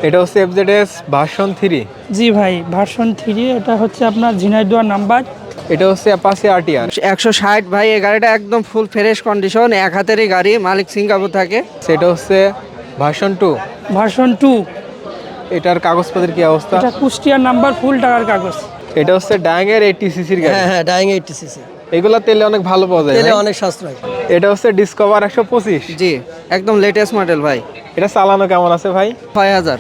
এটা হচ্ছে FZS version 3। জি ভাই, ভার্সন 3। এটা হচ্ছে আপনার ঝিনাইদহ নাম্বার। এটা হচ্ছে অ্যাপাচি আরটিআর। 160 ভাই, এই গাড়িটা একদম ফুল ফ্রেশ কন্ডিশন, এক হাতেরই গাড়ি, মালিক সিঙ্গাপুর থাকে। সেটা হচ্ছে ভার্সন 2। ভার্সন 2। এটার কাগজপত্রের কি অবস্থা? এটা কুষ্টিয়ার নাম্বার, ফুল টাকার কাগজ। এটা হচ্ছে ডায়াঙের 80 সিসির গাড়ি। হ্যাঁ, ডাইং 80 সিসি। এগুলা তেলে অনেক ভালো পাওয়া যায় তেলে ভাই। অনেক সাশ্রয়। এটা হচ্ছে ডিসকভার 125। জি, একদম লেটেস্ট মডেল ভাই। এটা চালানো কেমন আছে ভাই? 6000।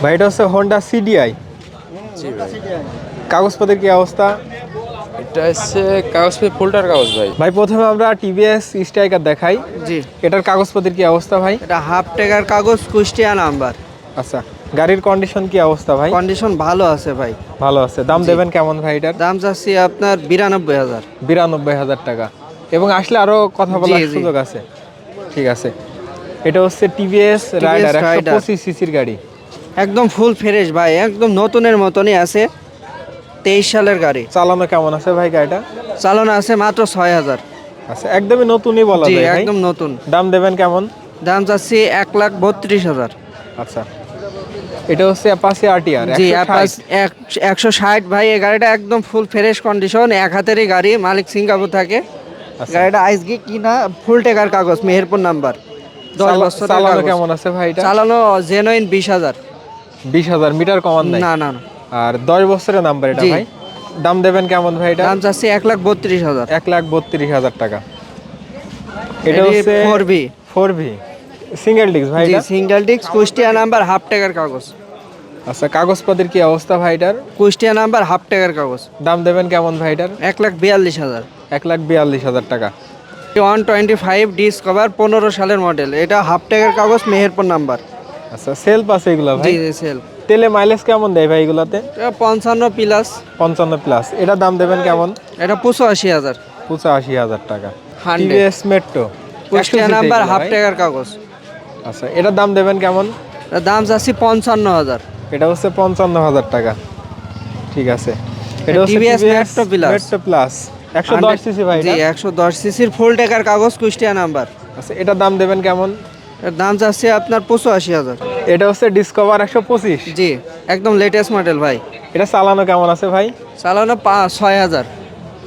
ভাই এটা হচ্ছে হোন্ডা সিডিআই। কাগজপত্রের কি অবস্থা? এটা হচ্ছে কাগজপত্র ফুলটার কাগজ ভাই। ভাই প্রথমে আমরা টিভিএস স্ট্রাইকার দেখাই। জি, এটার কাগজপত্রের কি অবস্থা ভাই? এটা হাফ টাকার কাগজ, কুষ্টিয়া নাম্বার। আচ্ছা, গাড়ির কন্ডিশন কি অবস্থা ভাই? কন্ডিশন ভালো আছে ভাই। ভালো আছে। দাম দেবেন কেমন ভাই এটার? দাম চাচ্ছি আপনার 92000। 92,000 টাকা। এবং আসলে আরো কথা বলার জি, জি। সুযোগ আছে। ঠিক আছে। এটা হচ্ছে টিভিএস রাইডার 125 সিসির গাড়ি। একদম ফুল ফ্রেশ ভাই, একদম নতুনের মতনই আছে। 23 সালের গাড়ি। চালানো কেমন আছে ভাই গাড়িটা? চালানো আছে মাত্র 6000। আচ্ছা, একদমই নতুনই বলা জি, যায় ভাই। একদম নতুন। দাম দেবেন কেমন? দাম চাচ্ছি 1,32,000। আচ্ছা, এটা হচ্ছে অ্যাপাচি আরটিআর জি, 160। 160 ভাই, এই গাড়িটা একদম ফুল ফ্রেশ কন্ডিশন, এক হাতেরই গাড়ি, মালিক সিঙ্গাপুর থাকে। আচ্ছা। গাড়িটা আইসগি কিনা, ফুল টাকার কাগজ, মেহেরপুর নাম্বার। 10 বছরের চালানো কাগজ। কেমন আছে ভাই এটা? চালানো জেনুইন 20,000। 20,000 মিটার কমান নাই? না না না। আর 10 বছরের নাম্বার এটা জি। ভাই। দাম দেবেন কেমন ভাই এটা? দাম চাচ্ছি 1,32,000। 1,32,000 টাকা। এটা এটি হচ্ছে 4V। 4V সিঙ্গেল ডিস্ক ভাই জি, এটা? Single disc, Kushtia number, half টাকার কাগজ। আচ্ছা, কাগজপত্রের কি অবস্থা ভাই এটার? কুষ্টিয়া নাম্বার, হাফ টাকার কাগজ। দাম দেবেন কেমন ভাই এটার? 1,42,000। 1,42,000 টাকা। 125 ডিসকভার 15 সালের মডেল, এটা হাফ টাকার কাগজ, মেহেরপুর নাম্বার। আচ্ছা, সেলফ আছে এগুলা জি ভাই? জি, সেল। তেলে মাইলেজ কেমন দেয় ভাই এগুলাতে? 55 প্লাস। 55 প্লাস। এটা দাম দেবেন কেমন? এটা 85,000। 85,000 টাকা। 100 TVS metro Kushtia number, half টাকার কাগজ। আচ্ছা, এটার দাম দেবেন কেমন? এটার দাম চাচ্ছি 55,000। এটা হচ্ছে 55,000 টাকা। ঠিক আছে। এটা হচ্ছে TVS metro plus. Metro plus 110 CC ভাই জি, এটা? 110 সিসির ফুল টাকার কাগজ, কুষ্টিয়া নাম্বার। আচ্ছা, এটার দাম দেবেন কেমন? এর দাম চাচ্ছি আপনার 85,000। এটা হচ্ছে ডিসকভার 125। জি, একদম লেটেস্ট মডেল ভাই। এটা চালানো কেমন আছে ভাই? চালানো 6,000।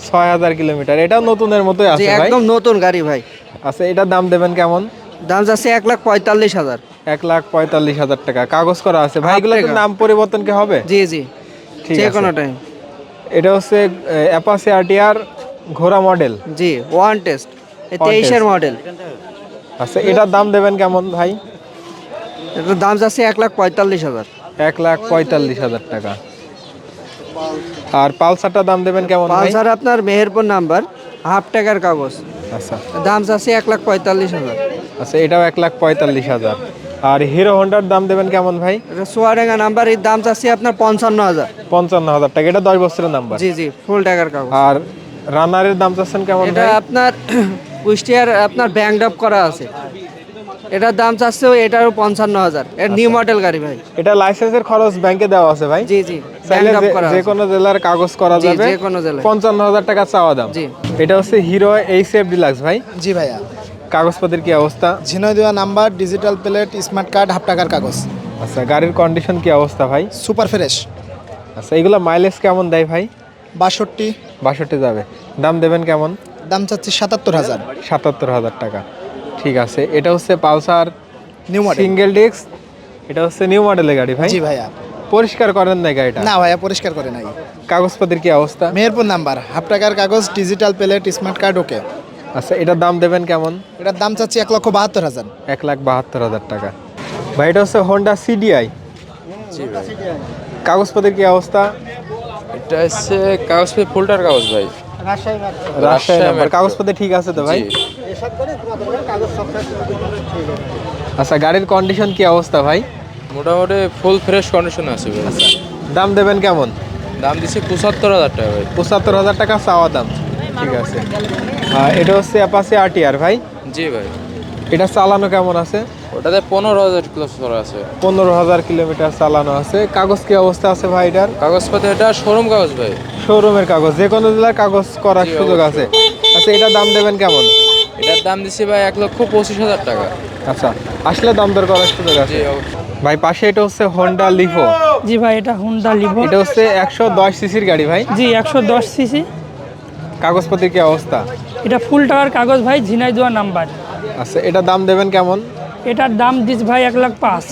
6,000 কিলোমিটার। এটাও নতুনের মতোই জি, আছে ভাই? একদম নতুন গাড়ি ভাই। আচ্ছা, এটার দাম দেবেন কেমন? দাম চাচ্ছি 1,45,000। 1,45,000 টাকা। কাগজ করা আছে ভাই? হাফ এগুলোতে টাকা। নাম পরিবর্তন কি হবে? জি জি, ঠিক যে আছে। কোনো টাইম। এটা হচ্ছে অ্যাপাচি আরটিআর ঘোড়া মডেল। জি, ওয়ান টেস্ট, 23-এর মডেল। আচ্ছা, এটার দাম দেবেন কেমন ভাই? এটার দাম যাচ্ছে 1,45,000। 1,45,000 টাকা। আর পালসারটার দাম দেবেন কেমন ভাই? পালসার আপনার মেহেরপুর নাম্বার, হাফ টাকার কাগজ। আচ্ছা দাম যাচ্ছে 1,45,000। আচ্ছা, এটাও 1,45,000। আর হিরো হন্ডার দাম দেবেন কেমন ভাই? এটা সোয়ারেঙ্গা নাম্বার, এর দাম চাচ্ছি আপনার 55,000। 55,000 টাকা। এটা 10 বছরের নাম্বার। জি জি, ফুল টাকার কাগজ। আর রানারের দাম চাচ্ছেন কেমন এটা ভাই? আপনার কুষ্টিয়ার আপনার ব্যাংক আপ করা আছে, এটার দাম চাচ্ছে এটারও 55,000। এর নিউ মডেল গাড়ি ভাই। এটা লাইসেন্সের খরচ ব্যাংকে দেওয়া আছে ভাই? জি জি, চাইলে ব্যাংক আপ করা যে আছে। কোনো জেলার কাগজ করা জি, যাবে। যে কোনো জেলায়। 55,000 টাকা চাওয়া দাম। জি। এটা হচ্ছে হিরো এইচএফ ডিলাক্স ভাই। জি ভাইয়া, কাগজপত্রের কি অবস্থা? Jhenaidah number, digital plate, smart card, half টাকার কাগজ। আচ্ছা, গাড়ির কন্ডিশন কি অবস্থা ভাই? Super fresh. আচ্ছা, এগুলো মাইলেজ কেমন দেয় ভাই? 62। 62 যাবে। দাম দেবেন কেমন? দাম চাচ্ছি 77,000। 77,000 টাকা। ঠিক আছে। এটা হচ্ছে Pulsar new model. Single disc. এটা হচ্ছে নিউ মডেলের গাড়ি ভাই? জি ভাইয়া। পরিষ্কার করেন নাই গাড়িটা? না ভাইয়া, পরিষ্কার করে নাই। কাগজপত্রের কি অবস্থা? মেহেরপুর নাম্বার, হাফ টাকার কাগজ, ডিজিটাল প্লেট, স্মার্ট কার্ড, ওকে। আচ্ছা, এটার দাম দেবেন কেমন? এটার দাম চাচ্ছি 1,72,000। 1,72,000 টাকা। ভাই এটা হচ্ছে হোন্ডা সিডিআই। জি ভাই। কাগজপত্রের কি অবস্থা? এটা হচ্ছে কাগজপত্র ফুলটার কাগজ ভাই। রাজশাহী নাম্বার। metro। কাগজপত্র ঠিক আছে তো ভাই? জি। আচ্ছা, গাড়ির কন্ডিশন কি অবস্থা ভাই? মোটামুটি ফুল ফ্রেশ কন্ডিশনে আছে ভাই। দাম দেবেন কেমন? দাম দিচ্ছে 75,000 টাকা ভাই। 75,000 টাকা চাওয়া দাম। ঠিক আছে। এটা হচ্ছে অ্যাপাচি আরটিআর ভাই। জি ভাই। এটা চালানো কেমন আছে? ওটাতে 15,000 কিলোমিটার আছে। 15,000 কিলোমিটার চালানো আছে। কাগজ কি অবস্থা আছে ভাই এটার? কাগজপত্র এটা শোরুম কাগজ ভাই। শোরুমের কাগজ, যে কোনো জেলার কাগজ করার জি, সুযোগ আছে। আচ্ছা, এটার দাম দেবেন কেমন? এটার দাম দিচ্ছে ভাই 1,25,000 টাকা। আচ্ছা, আসলে দাম দর করার সুযোগ আছে। ভাই পাশে এটা হচ্ছে হোন্ডা লিভো, জি ভাই, এটা হুন্ডা লিভো। এটা হচ্ছে 110 সিসির গাড়ি ভাই। জি, 110 সিসি। কাগজপত্রের কি অবস্থা? এটা ফুল টাকার কাগজ ভাই, ঝিনাইদহ নাম্বার। আচ্ছা, এটা দাম দেবেন কেমন? এটার দাম দিস ভাই 1,05,000।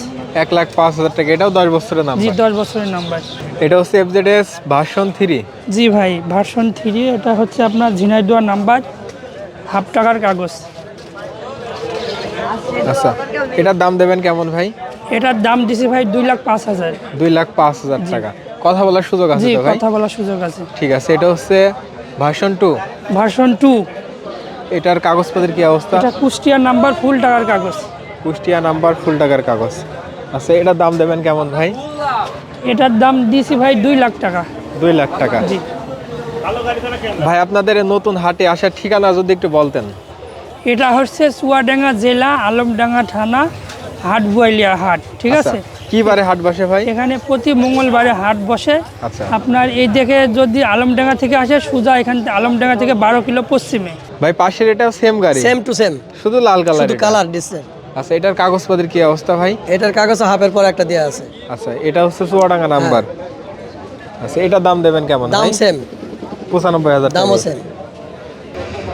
1,05,000 টাকা। এটাও 10 বছরের জি, নাম্বার। 10 বছরের নাম্বার। এটা হচ্ছে FZS ভার্সন 3। জি ভাই, ভার্সন 3। এটা হচ্ছে আপনার ঝিনাইদহ নাম্বার, হাফ টাকার কাগজ। আচ্ছা, এটার দাম দেবেন কেমন ভাই? এটার দাম দিছি ভাই 2,05,000। 2,05,000 টাকা। কথা বলার সুযোগ আছে জি, তো ভাই? কথা বলার সুযোগ আছে। ঠিক আছে, এটা হচ্ছে ভার্সন 2। ভার্সন 2। এটার কাগজপত্রের কি অবস্থা? এটা কুষ্টিয়া নাম্বার, ফুল টাকার কাগজ। কুষ্টিয়া নাম্বার, ফুল টাকার কাগজ। আচ্ছা, এটার দাম দেবেন কেমন ভাই? এটার দাম দিছি ভাই 2 লাখ টাকা। 2 লাখ টাকা। জি ভাই, আপনাদের এই নতুন হাটে আসার ঠিকানা যদি একটু বলতেন। এটা হচ্ছে চুয়াডাঙ্গা জেলা, আলমডাঙ্গা থানা, হাটবুয়ালিয়া হাট। ঠিক আচ্ছা, আছে। কি বারে হাট বসে ভাই? এখানে প্রতি মঙ্গলবারে হাট বসে। আচ্ছা। আপনার এই দেখে যদি আলমডাঙ্গা থেকে আসে, সোজা এখান থেকে আলমডাঙ্গা থেকে 12 কিলো পশ্চিমে। ভাই পাশের এটাও সেম গাড়ি? সেম টু সেম, শুধু লাল কালার। শুধু কালার ডিসে। আচ্ছা, এটার কাগজপত্রের কি অবস্থা ভাই? এটার কাগজ হাফের পর একটা দেয়া আছে। আচ্ছা, এটা হচ্ছে চুয়াডাঙ্গা নাম্বার। আচ্ছা, এটার দাম দেবেন কেমন দাম ভাই? সেম, 95,000 টাকা। দামও সেম।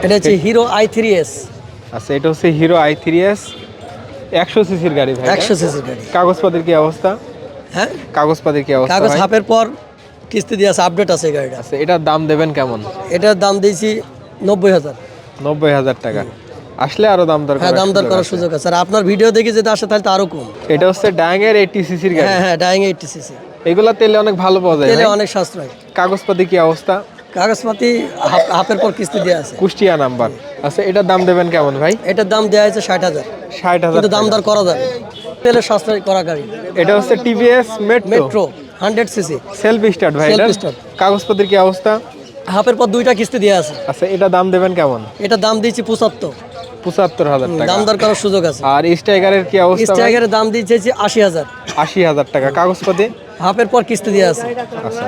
এটা হচ্ছে হিরো i3s। আচ্ছা, এটা হচ্ছে হিরো i3s 100 সিসির গাড়ি ভাই। 100 সিসির গাড়ি। কাগজপত্রের কি অবস্থা? হ্যাঁ, কাগজপত্রের কি অবস্থা কাগজ ভাই? হাফের পর কিস্তি দিয়ে আছে, আপডেট আছে এই গাড়িটা। আচ্ছা, এটার দাম দেবেন কেমন? এটার দাম দিয়েছি 90,000। 90,000 টাকা। আসলে আরো দাম দর হ্যাঁ, করার দাম দর সুযোগ করার আছে। সুযোগ আছে। আর আপনার ভিডিও দেখে যদি আসে তাহলে তো আরো কম। এটা হচ্ছে ডাঙ্গের 80 সিসির গাড়ি। হ্যাঁ হ্যাঁ, ডাইং 80 সিসি। এগুলা তেলে অনেক ভালো পাওয়া যায় তেলে ভাই। অনেক সাশ্রয়। কাগজপাতি কি অবস্থা? কাগজপাতি হাফের পর কিস্তি দেওয়া আছে। কুষ্টিয়া নাম্বার। আচ্ছা, এটার দাম দেবেন কেমন ভাই? এটার দাম দেওয়া আছে 60,000। 60,000 কিন্তু দাম টাকা। দর করা যাবে, তেলে সাশ্রয় করা গাড়ি। এটা হচ্ছে TVS metro metro 100 CC, self start ভাই। Self এটার start। কাগজপত্রের কি অবস্থা? হাফের পর 2টা কিস্তি দেওয়া আছে। আচ্ছা, এটা দাম দেবেন কেমন? এটা দাম দিয়েছি 75। 75,000 টাকা। দাম দর করার সুযোগ আছে। আর স্ট্রাইকারের কি অবস্থা ভাই? স্ট্রাইকারের দাম দিয়েছি 80,000। 80,000 টাকা। কাগজপত্র হাফের পর কিস্তি দেওয়া আছে। আচ্ছা।